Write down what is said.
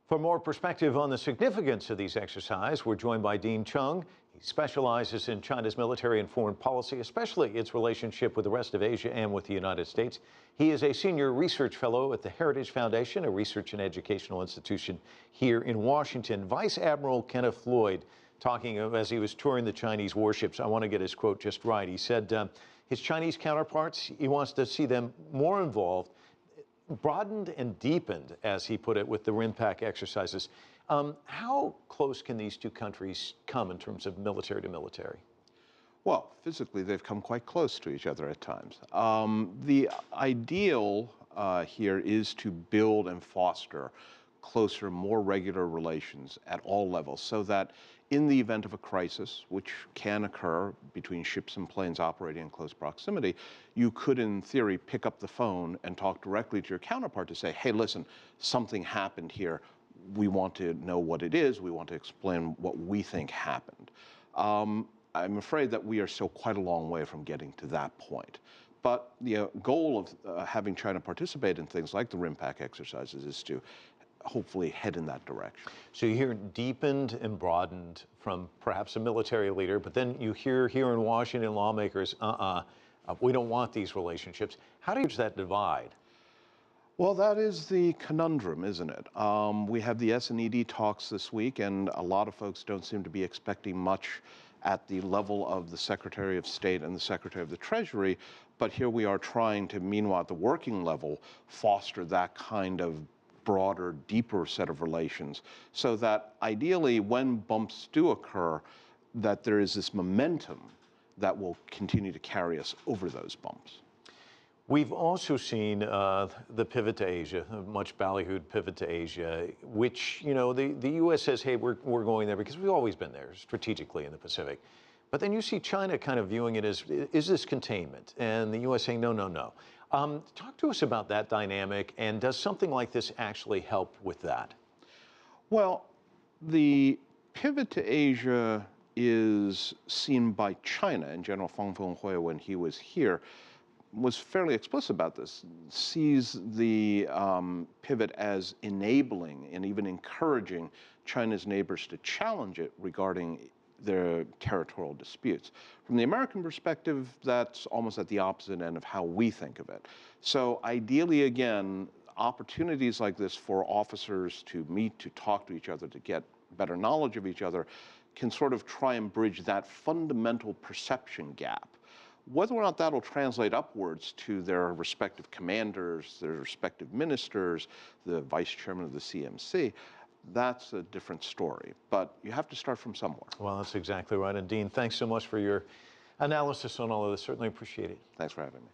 For more perspective on the significance of these exercises, we're joined by Dean Cheng. He specializes in China's military and foreign policy, especially its relationship with the rest of Asia and with the United States. He is a senior research fellow at the Heritage Foundation, a research and educational institution here in Washington. Vice Admiral Kenneth Floyd, talking as he was touring the Chinese warships, I want to get his quote just right. He said his Chinese counterparts, he wants to see them more involved, broadened and deepened, as he put it, with the RIMPAC exercises. How close can these two countries come in terms of military to military? Well, physically, they've come quite close to each other at times. The ideal here is to build and foster closer, more regular relations at all levels so that in the event of a crisis, which can occur between ships and planes operating in close proximity, you could, in theory, pick up the phone and talk directly to your counterpart to say, hey, listen, something happened here. We want to know what it is. We want to explain what we think happened. I'm afraid that we are still quite a long way from getting to that point. But the goal of having China participate in things like the RIMPAC exercises is to hopefully head in that direction. So you hear deepened and broadened from perhaps a military leader, but then you hear here in Washington lawmakers, we don't want these relationships. How do you bridge that divide? Well, that is the conundrum, isn't it? We have the S&ED talks this week, and a lot of folks don't seem to be expecting much at the level of the Secretary of State and the Secretary of the Treasury, but here we are trying to, meanwhile, at the working level, foster that kind of broader, deeper set of relations so that ideally when bumps do occur, that there is this momentum that will continue to carry us over those bumps. We've also seen the pivot to Asia, a much ballyhooed pivot to Asia, which, you know, the U.S. says, hey, we're going there because we've always been there strategically in the Pacific. But then you see China kind of viewing it as, is this containment? And the U.S. saying, no, no, no. Talk to us about that dynamic, and does something like this actually help with that? Well, the pivot to Asia is seen by China, and General Fang Fenghui, when he was here, was fairly explicit about this, sees the pivot as enabling and even encouraging China's neighbors to challenge it regarding their territorial disputes. From the American perspective, that's almost at the opposite end of how we think of it. So ideally, again, opportunities like this for officers to meet, to talk to each other, to get better knowledge of each other, can sort of try and bridge that fundamental perception gap. Whether or not that'll translate upwards to their respective commanders, their respective ministers, the vice chairman of the CMC, that's a different story. But you have to start from somewhere. Well, that's exactly right. And Dean, thanks so much for your analysis on all of this. Certainly appreciate it. Thanks for having me.